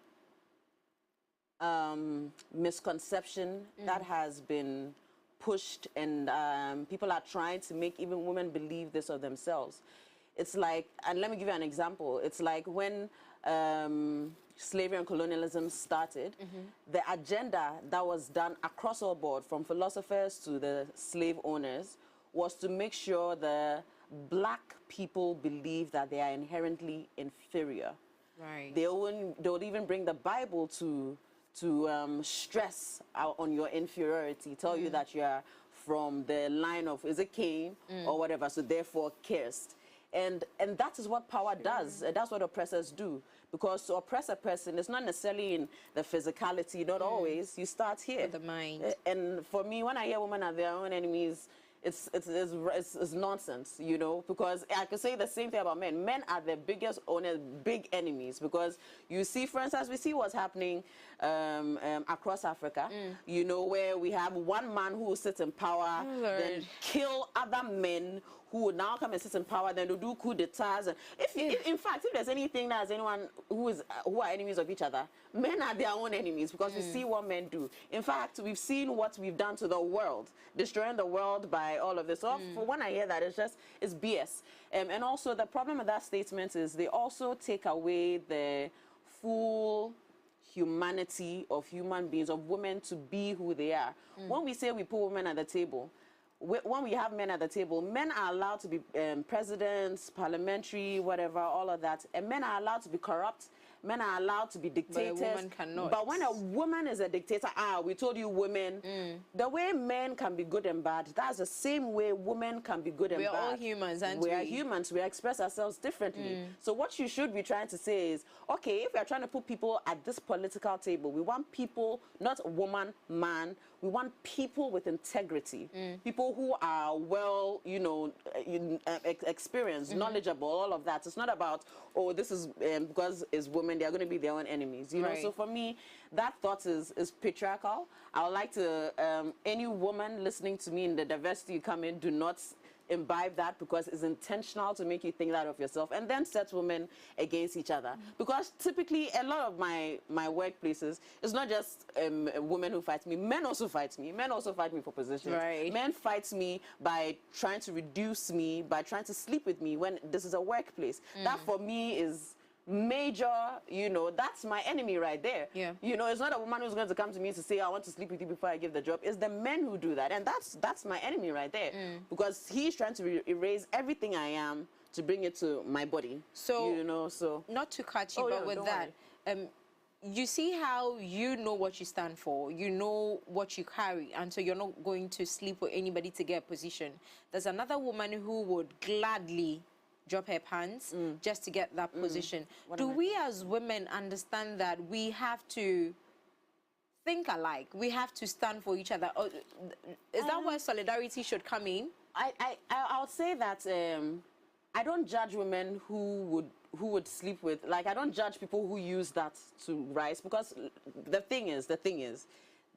misconception that has been pushed, and people are trying to make even women believe this of themselves. It's like, and let me give you an example. It's like when slavery and colonialism started, the agenda that was done across all board, from philosophers to the slave owners, was to make sure the black people believe that they are inherently inferior. Right. They would even bring the Bible to stress out on your inferiority, tell you that you are from the line of, is it Cain or whatever, so therefore cursed. And that is what power does. That's what oppressors do. Because to oppress a person, it's not necessarily in the physicality, not always. You start here. With the mind. And for me, when I hear women are their own enemies, it's nonsense, you know, because I could say the same thing about men. Men are the biggest owners, big enemies, because you see, for instance, we see what's happening across Africa, you know, where we have one man who sits in power, then kill other men who would now come and sit in power, then to do coup d'etats. If in fact, if there's anything that has anyone who are enemies of each other, men are their own enemies, because we see what men do. In fact, we've seen what we've done to the world, destroying the world by all of this. So for when I hear that, it's BS. And also the problem with that statement is they also take away the full humanity of human beings, of women to be who they are. When we say we put women at the table, when we have men at the table, men are allowed to be presidents, parliamentary, whatever, all of that, and men are allowed to be corrupt. Men are allowed to be dictators. But a woman cannot. But when a woman is a dictator, we told you women, the way men can be good and bad, that's the same way women can be good and bad. We are all humans, aren't we? We are humans. We express ourselves differently. So what you should be trying to say is, okay, if we are trying to put people at this political table, we want people, not woman, man, we want people with integrity, people who are well, you know, experienced, knowledgeable, all of that. It's not about, oh, this is because it's women, they're going to be their own enemies. You know, so for me, that thought is patriarchal. I would like to, any woman listening to me in the diversity you come in, do not imbibe that, because it's intentional to make you think that of yourself, and then set women against each other. Because typically a lot of my workplaces, it's not just women who fight me, men also fight me. Men also fight me for positions. Right. Men fight me by trying to reduce me, by trying to sleep with me when this is a workplace. That for me is major, you know, that's my enemy right there. Yeah. You know, it's not a woman who's going to come to me to say, I want to sleep with you before I give the job. It's the men who do that. And that's my enemy right there. Because he's trying to erase everything I am to bring it to my body. So, you know, so. Not to cut you, but with that, you see how you know what you stand for, you know what you carry, and so you're not going to sleep with anybody to get a position. There's another woman who would gladly drop her pants just to get that position. Do we as women understand that we have to think alike? We have to stand for each other? Or is that where solidarity should come in? I'll say that I don't judge women who would sleep with, like, I don't judge people who use that to rise, because the thing is,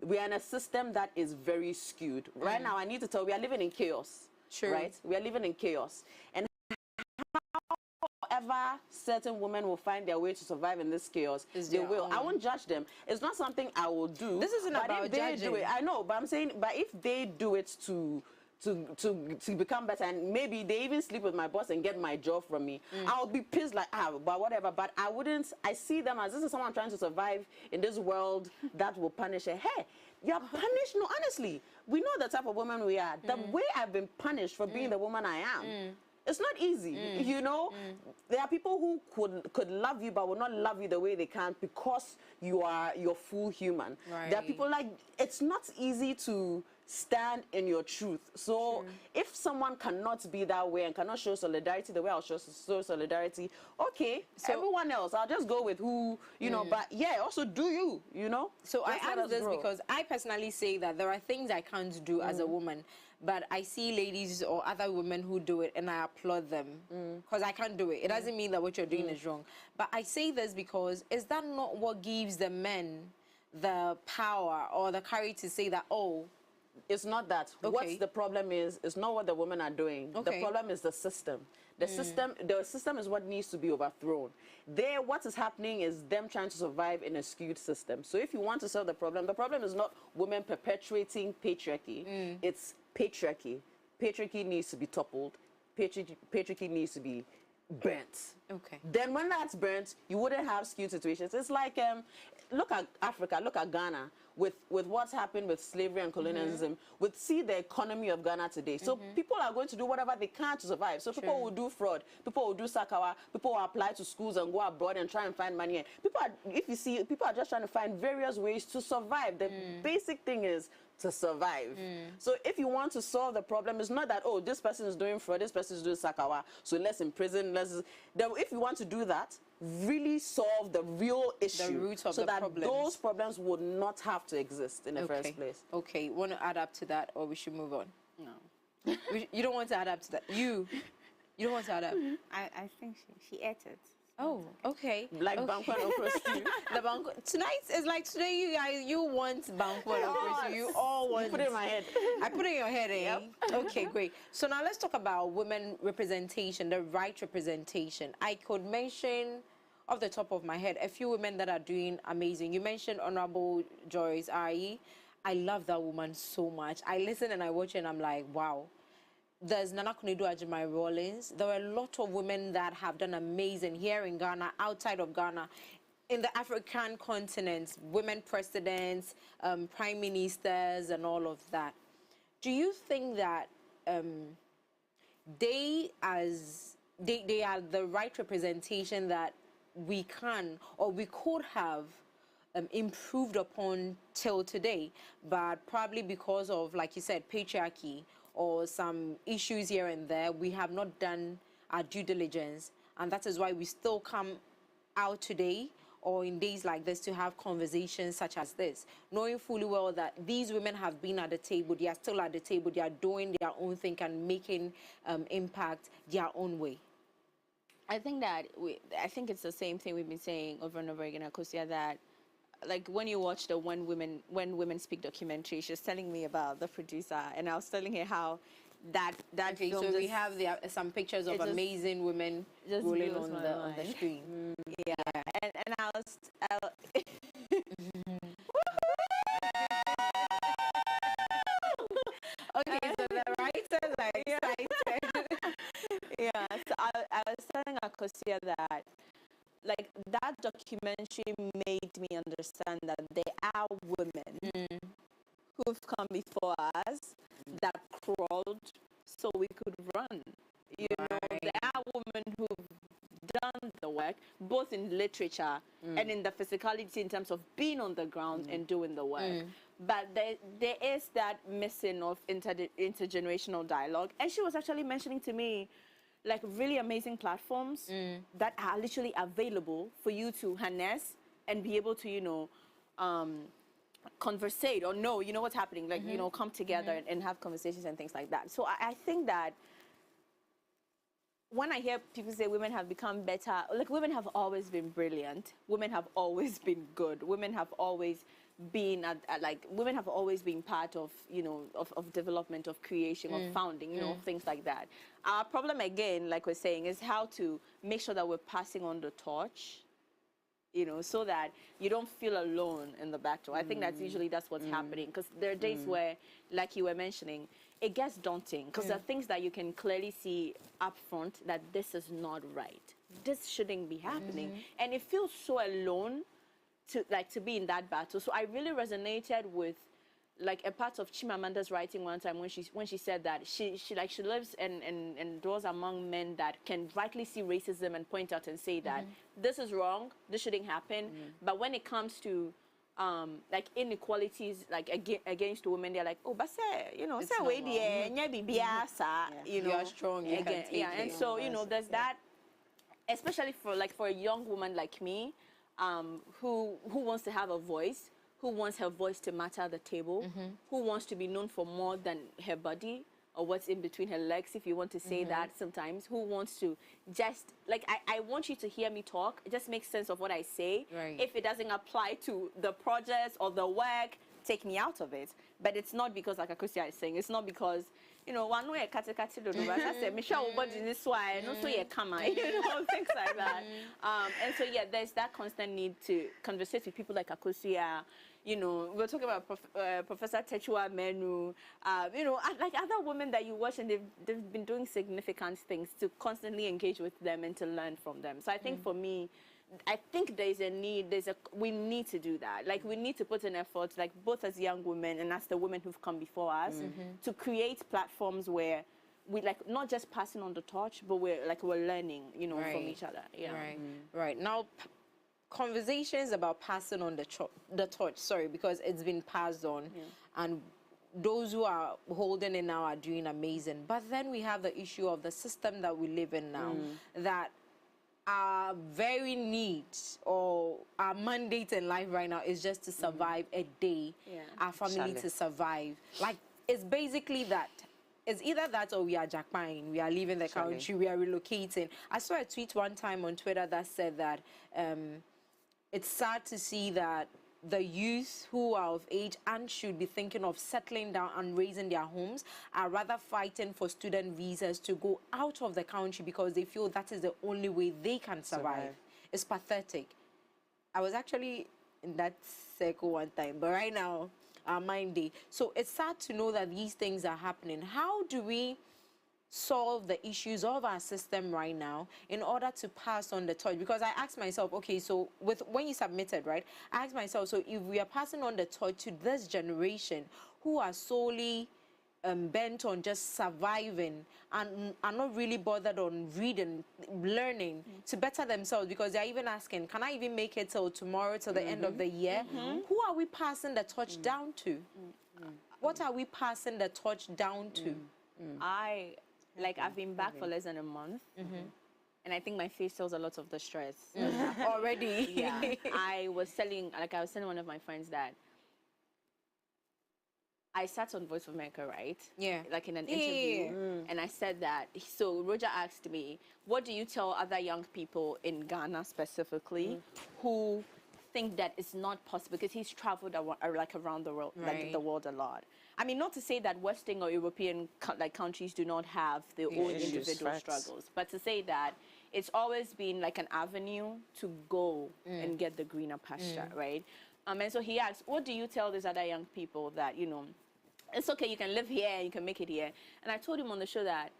we are in a system that is very skewed. Right now, I need to tell you, we are living in chaos. Sure. Right? We are living in chaos. And however certain women will find their way to survive in this chaos, they will. I won't judge them. It's not something I will do. This isn't about judging. Do it, I know, but I'm saying, but if they do it to become better, and maybe they even sleep with my boss and get my job from me, I'll be pissed, like, but whatever. But I see them as, this is someone trying to survive in this world that will punish her. Hey, you're punished? No, honestly, we know the type of woman we are. The way I've been punished for being the woman I am, it's not easy, you know. There are people who could love you but will not love you the way they can because you're full human. Right. There are people like, it's not easy to stand in your truth. So if someone cannot be that way and cannot show solidarity the way I'll show solidarity, okay, so everyone else, I'll just go with who, you know, but yeah, also do you know. So I ask this because I personally say that there are things I can't do as a woman, but I see ladies or other women who do it and I applaud them because I can't do it. It doesn't mean that what you're doing is wrong. But I say this because is that not what gives the men the power or the courage to say that, oh, it's not that. What's the problem is, it's not what the women are doing. The problem is the system. The system is what needs to be overthrown. What is happening is them trying to survive in a skewed system. So if you want to solve the problem is not women perpetuating patriarchy. It's patriarchy. Patriarchy needs to be toppled. Patriarchy needs to be burnt. Okay. Then when that's burnt, you wouldn't have skewed situations. It's like, look at Africa, look at Ghana, with what's happened with slavery and colonialism, see the economy of Ghana today. So people are going to do whatever they can to survive. So people will do fraud, people will do sakawa, people will apply to schools and go abroad and try and find money. People are just trying to find various ways to survive. The basic thing is to survive. So if you want to solve the problem, it's not that, oh, this person is doing fraud, this person is doing sakawa, so let's imprison, if you want to do that, really solve the real issue, the root of so the that problems. those problems would not have to exist in the first place. Okay, want to add up to that, or we should move on? No. You don't want to add up to that? You don't want to add up? I think she ate it. Oh, okay. Like Banquet Okra stew. Tonight is like today, you guys, you want Banquet Okra stew. You all want. You put it in my head. I put it in your head, eh? Yep. Okay, great. So now let's talk about women representation, the right representation. I could mention, off the top of my head, a few women that are doing amazing. You mentioned Honorable Joyce Ayi. I love that woman so much. I listen and I watch her and I'm like, wow. There's Nana Kunidu Ajimai Rawlings. There are a lot of women that have done amazing here in Ghana, outside of Ghana. in the African continent, women presidents, prime ministers, and all of that. Do you think that they are the right representation that we can or we could have improved upon till today, but probably because of, like you said, patriarchy or some issues here and there, we have not done our due diligence, and that is why we still come out today or in days like this to have conversations such as this, knowing fully well that these women have been at the table, they are still at the table, they are doing their own thing and making impact their own way. I think that I think it's the same thing we've been saying over and over again, Akosua, that like when you watch the When Women Speak documentary, she's telling me about the producer, and I was telling her how that okay, film so we have some pictures of amazing women rolling on the screen. Yeah, and I was okay, so the writers are excited. Yeah, so I was telling Akosua that like that documentary made me understand that there are women who've come before us that crawled so we could run. You know, there are women who've done the work, both in literature and in the physicality in terms of being on the ground and doing the work. But there is that missing of intergenerational dialogue. And she was actually mentioning to me like really amazing platforms that are literally available for you to harness and be able to, you know, conversate or know, you know, what's happening, like, you know, come together and have conversations and things like that. So I think that when I hear people say women have become better, like women have always been brilliant, women have always been good, women have always been women have always been part of, you know, of development, of creation, of founding, you know, things like that. Our problem again, like we're saying, is how to make sure that we're passing on the torch, you know, so that you don't feel alone in the battle. I think that's what's happening, because there are days where, like you were mentioning, it gets daunting because there are things that you can clearly see up front that this is not right. This shouldn't be happening. And it feels so alone to be in that battle. So I really resonated with like a part of Chimamanda's writing one time when she said that she lives and dwells among men that can rightly see racism and point out and say that this is wrong, this shouldn't happen. But when it comes to like inequalities, like against women, they're like, oh, but say, you know, say way you know, you are strong, you can take it. And so, you know, there's that, especially for a young woman like me, who wants to have a voice, who wants her voice to matter at the table, who wants to be known for more than her body or what's in between her legs, if you want to say that sometimes, who wants to just, like, I want you to hear me talk, just make sense of what I say. If it doesn't apply to the project or the work, take me out of it. But it's not because, like Akosua is saying, it's not because, you know, one way I said, Michelle, but this why, no, so you come, you know, things like that. And so, yeah, there's that constant need to conversate with people like Akosua. You know, we're talking about Professor Techua Menu, you know, like other women that you watch, and they've been doing significant things, to constantly engage with them and to learn from them. So I think for me, I think there's a need, we need to do that. Like, we need to put an effort, like both as young women and as the women who've come before us, to create platforms where we, like, not just passing on the torch, but we're learning, you know, from each other. Yeah. Right. Now, conversations about passing on the torch, sorry, because it's been passed on, and those who are holding it now are doing amazing. But then we have the issue of the system that we live in now, that our very need or our mandate in life right now is just to survive a day, our family to survive. Like, it's basically that. It's either that or we are jackpine, we are leaving the country, we are relocating. I saw a tweet one time on Twitter that said that it's sad to see that the youth who are of age and should be thinking of settling down and raising their homes are rather fighting for student visas to go out of the country because they feel that is the only way they can survive. It's pathetic. I was actually in that circle one time, but right now, our mind day. So it's sad to know that these things are happening. How do we solve the issues of our system right now in order to pass on the torch? Because I asked myself, okay, so when you submitted, right, I asked myself, so if we are passing on the torch to this generation who are solely bent on just surviving and are not really bothered on reading, learning to better themselves, because they're even asking, can I even make it till tomorrow, till the end of the year? Who are we passing the torch down to? What are we passing the torch down to? I've been back for less than a month, and I think my face tells a lot of the stress already. Yeah, I was telling one of my friends that I sat on Voice of America, right? Yeah. Like in an interview, and I said that. So Roger asked me, "What do you tell other young people in Ghana specifically who think that it's not possible?" Because he's traveled around the world, like the world a lot. I mean, not to say that Western or European countries do not have their own individual struggles, but to say that it's always been like an avenue to go and get the greener pasture, right? And so he asked, what do you tell these other young people that, you know, it's okay, you can live here, you can make it here? And I told him on the show that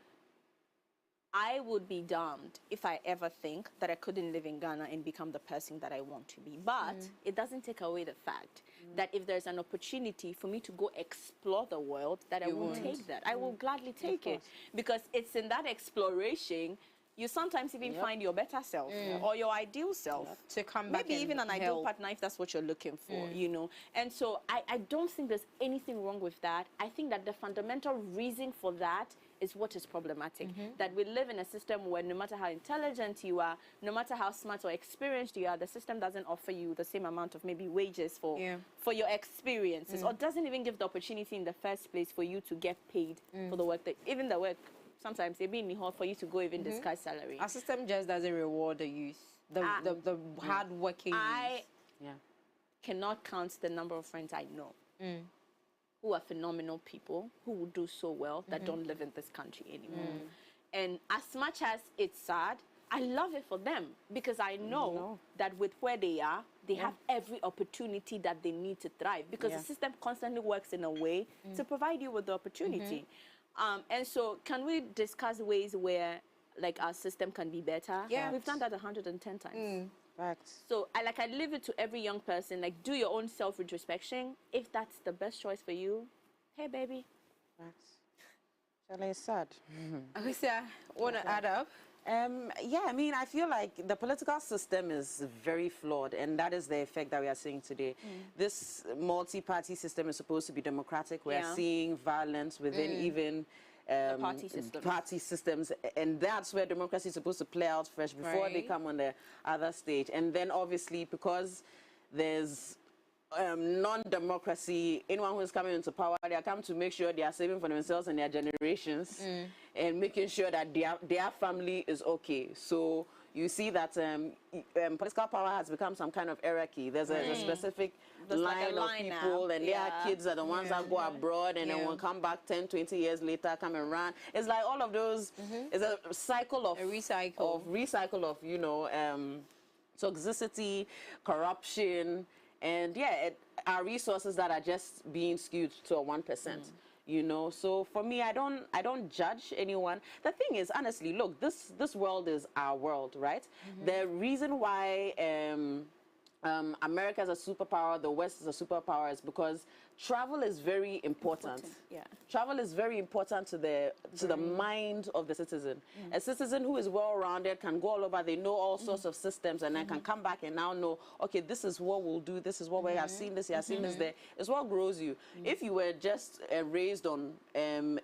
I would be damned if I ever think that I couldn't live in Ghana and become the person that I want to be. But it doesn't take away the fact that if there's an opportunity for me to go explore the world, that I will take that. I will gladly take it. Because it's in that exploration you sometimes even find your better self or your ideal self. To come back. Maybe even an ideal partner if that's what you're looking for, you know. And so I don't think there's anything wrong with that. I think that the fundamental reason for that is what is problematic. That we live in a system where no matter how intelligent you are, no matter how smart or experienced you are, the system doesn't offer you the same amount of maybe wages for your experiences, or doesn't even give the opportunity in the first place for you to get paid for the work that, even the work, sometimes it be hard for you to go even discuss salary. Our system just doesn't reward the youth, the hard-working youth. I cannot count the number of friends I know who are phenomenal people, who will do so well, that don't live in this country anymore. And as much as it's sad, I love it for them, because I know that with where they are, they have every opportunity that they need to thrive, because the system constantly works in a way to provide you with the opportunity. And so can we discuss ways where like our system can be better? Yeah. We've done that 110 times. Facts. So I leave it to every young person, like, do your own self-introspection. If that's the best choice for you, hey, baby. Facts. Charlie, it's sad. Akosua, want to add up? Yeah, I mean, I feel like the political system is very flawed, and that is the effect that we are seeing today. This multi-party system is supposed to be democratic. We are seeing violence within even party systems, and that's where democracy is supposed to play out first before they come on the other stage. And then obviously, because there's non-democracy, anyone who is coming into power, they are come to make sure they are saving for themselves and their generations and making sure that their family is okay. So you see that political power has become some kind of hierarchy. There's a specific line of people, and their kids are the ones that go abroad and then will come back 10, 20 years later, come and run. It's like all of those, it's a cycle of recycle of, you know, toxicity, corruption, and our resources that are just being skewed to a 1%. You know, so for me, I don't judge anyone. The thing is, honestly, look, this world is our world, right? The reason why America is a superpower, the West is a superpower, is because travel is very important. Travel is very important to the mind of the citizen. A citizen who is well-rounded can go all over. They know all sorts of systems, and then can come back and now know, okay, this is what we'll do. This is what we have seen. This, you have seen this there. It's what grows you. If you were just raised on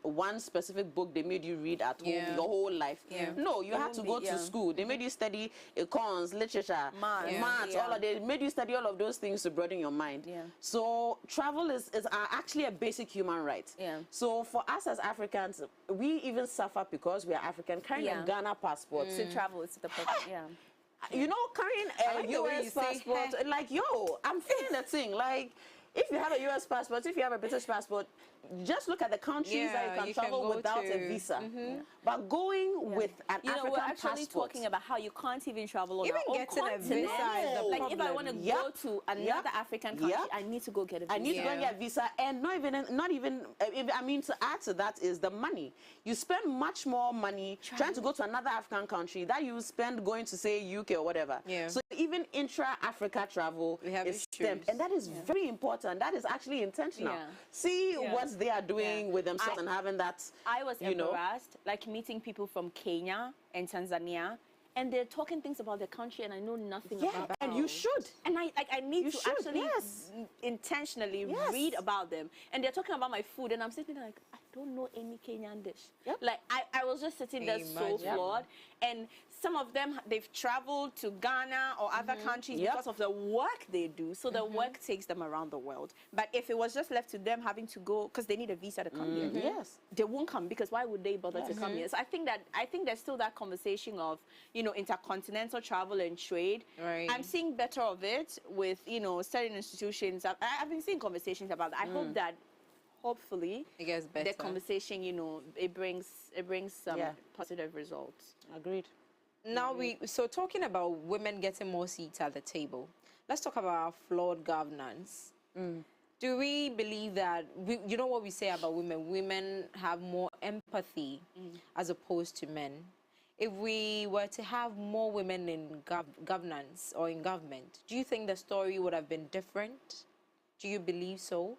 one specific book they made you read at home your whole life, no, you had to go to school. They made you study econs, literature, maths, all of that. They made you study all of those things to broaden your mind. So travel is actually a basic human right. So for us as Africans, we even suffer because we are African, carrying a Ghana passport. To travel is the purpose, You know, carrying a US passport, like, yo, I'm feeling the thing. Like, if you have a U.S. passport, if you have a British passport, just look at the countries that you can travel without a visa. But going with an African we're actually passport, talking about how you can't even travel on even our own getting a continent. visa is the Like if I want to go to another African country, I need to go get a visa. I need to go and get a visa, and not even. I mean, to add to that is the money. You spend much more money trying to go to another African country that you spend going to, say, UK or whatever. So even intra-Africa travel is stamped, and that is very important. That is actually intentional. See what they are doing with themselves and having that. I was embarrassed, like meeting people from Kenya and Tanzania, and they're talking things about their country, and I know nothing about it. And you should. And I need to actually intentionally read about them. And they're talking about my food, and I'm sitting there like, I don't know any Kenyan dish. Like, I was just sitting there so flawed. And some of them, they've traveled to Ghana or other countries because of the work they do. So the work takes them around the world. But if it was just left to them having to go, because they need a visa to come here, they won't come, because why would they bother to come here? So I think there's still that conversation of, intercontinental travel and trade. I'm seeing better of it with, certain institutions. I've been seeing conversations about that. I hope that hopefully it gets better. The conversation, it brings some positive results. Agreed. Now so talking about women getting more seats at the table, let's talk about flawed governance. Do we believe that, you know what we say about women? Women have more empathy as opposed to men. If we were to have more women in governance or in government, do you think the story would have been different? Do you believe so?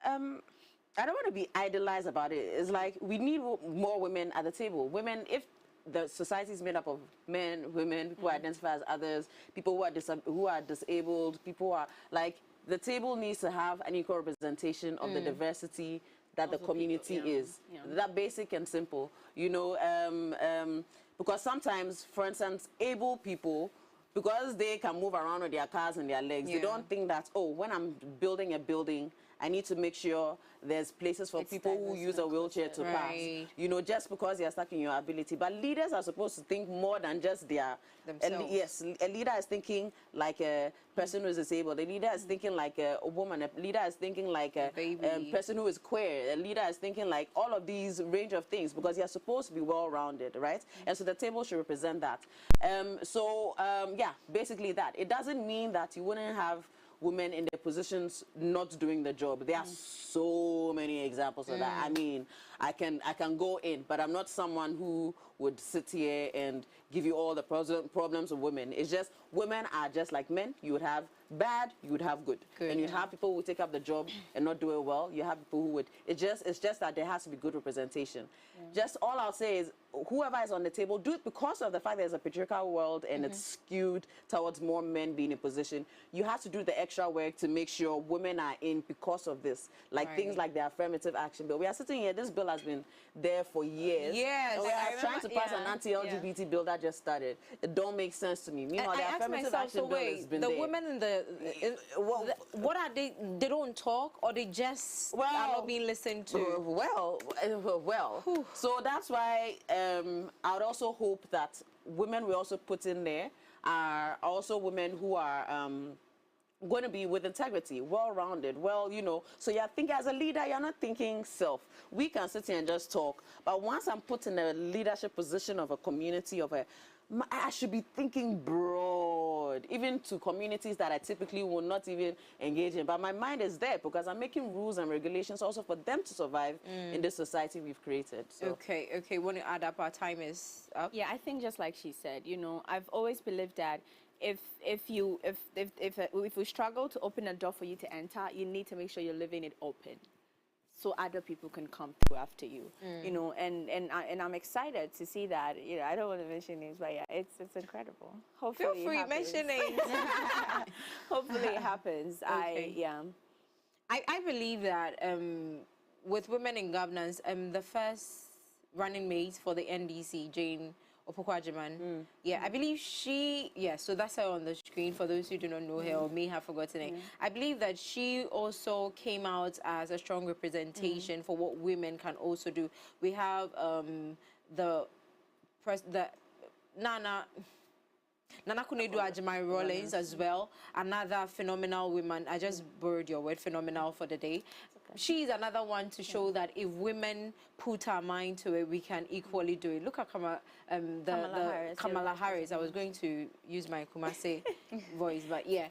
I don't want to be idolized about it. It's like we need more women at the table. Women, if the society is made up of men, women, people who identify as others, people who are disabled, people who are like, the table needs to have an equal representation of the diversity that the community is. That basic and simple, because sometimes, for instance, able people, because they can move around with their cars and their legs, they don't think that, oh, when I'm building a building, I need to make sure there's places for people who use a wheelchair to pass. Just because you're stuck in your ability. But leaders are supposed to think more than just themselves. Yes, a leader is thinking like a person who is disabled. A leader is thinking like a woman. A leader is thinking like a person who is queer. A leader is thinking like all of these range of things, because you're supposed to be well-rounded, right? And so the table should represent that. Yeah, basically that. It doesn't mean that you wouldn't have women in their positions not doing the job. There are so many examples of that. I mean, I can go in, but I'm not someone who would sit here and give you all the problems of women. It's just, women are just like men. You would have bad, you would have good. And you have people who take up the job and not do it well. You have people who would, it's just that there has to be good representation. Just all I'll say is, whoever is on the table, do it because of the fact there's a patriarchal world and it's skewed towards more men being in position. You have to do the extra work to make sure women are in because of this. Like things like the affirmative action bill. We are sitting here, this bill has been there for years. Yes. We are trying to pass an anti-LGBT bill that just started. It don't make sense to me. Meanwhile, the affirmative action bill has been there. The women in what are they? They don't talk, or they just are not being listened to? Well. So that's why I would also hope that women we also put in there are also women who are going to be with integrity, well-rounded, so you're thinking as a leader, you're not thinking self. We can sit here and just talk, but once I'm put in a leadership position of a community, I should be thinking broad, even to communities that I typically will not even engage in. But my mind is there because I'm making rules and regulations also for them to survive in this society we've created. So. Okay. Want to add up? Our time is up. Yeah, I think just like she said, I've always believed that if we struggle to open a door for you to enter, you need to make sure you're leaving it open, so other people can come through after you, and I'm excited to see that. I don't want to mention names, but yeah, it's incredible. Hopefully, feel free, mention names. Hopefully, it happens. Okay. I believe that with women in governance, the first running mate for the NDC, Jane Opoku-Agyeman. I believe so that's her on the screen for those who do not know her or may have forgotten it. I believe that she also came out as a strong representation for what women can also do. We have Nana, Nana Kunedu Ajimai Rollins as well, another phenomenal woman. I just borrowed your word, phenomenal, for the day. She's another one to show that if women put our mind to it, we can equally do it. Look at Kamala Harris. I was going to use my Kumase voice, but yeah.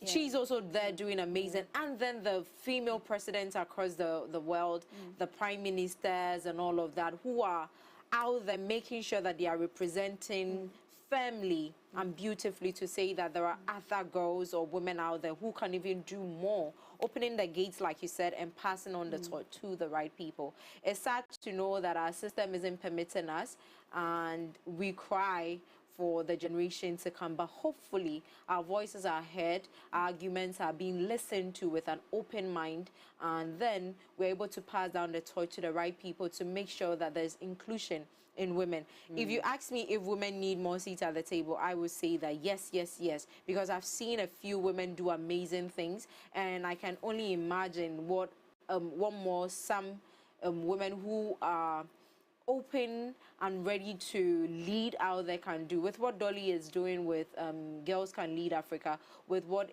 She's also there doing amazing. And then the female presidents across the world, the prime ministers and all of that, who are out there making sure that they are representing firmly and beautifully to say that there are other girls or women out there who can even do more, opening the gates, like you said, and passing on the torch to the right people. It's sad to know that our system isn't permitting us, and we cry for the generation to come, but hopefully our voices are heard, our arguments are being listened to with an open mind, and then we're able to pass down the torch to the right people to make sure that there's inclusion in women. If you ask me if women need more seats at the table, I would say that yes, yes, yes, because I've seen a few women do amazing things, and I can only imagine what more some women who are open and ready to lead out there can do, with what Dolly is doing with Girls Can Lead Africa, with what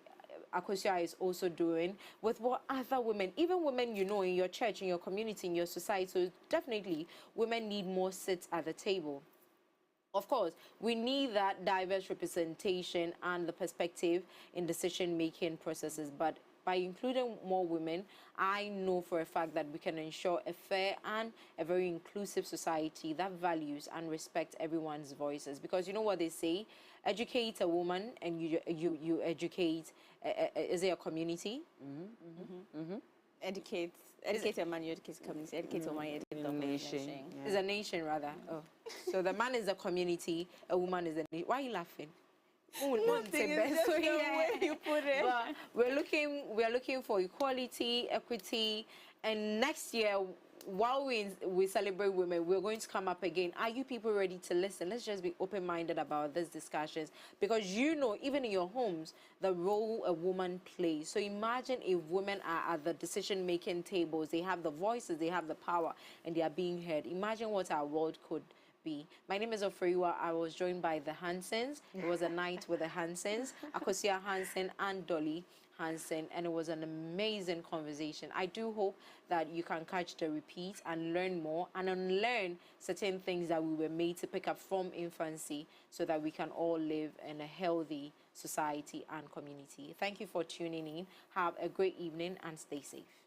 Akosua is also doing, with what other women, even women you know in your church, in your community, in your society. So definitely women need more seats at the table. Of course, we need that diverse representation and the perspective in decision-making processes, but by including more women, I know for a fact that we can ensure a fair and a very inclusive society that values and respects everyone's voices. Because you know what they say, educate a woman and you educate, is it a community? Educate a man, you educate a community. Educate a woman, you educate a nation. It's a nation, rather. Oh, so the man is a community, a woman is a nation. Why are you laughing? Nothing is just the way you put it. But we're looking for equality, equity, and next year, while we celebrate women, we're going to come up again. Are you people ready to listen? Let's just be open-minded about these discussions, because you know, even in your homes, the role a woman plays. So imagine if women are at the decision-making tables, they have the voices, they have the power, and they are being heard. Imagine what our world could be. My name is Ofreiwa. I was joined by the Hansons. It was a night with the Hansons, Akosua Hanson and Dolly Hanson, and it was an amazing conversation. I do hope that you can catch the repeat and learn more and unlearn certain things that we were made to pick up from infancy, so that we can all live in a healthy society and community. Thank you for tuning in. Have a great evening and stay safe.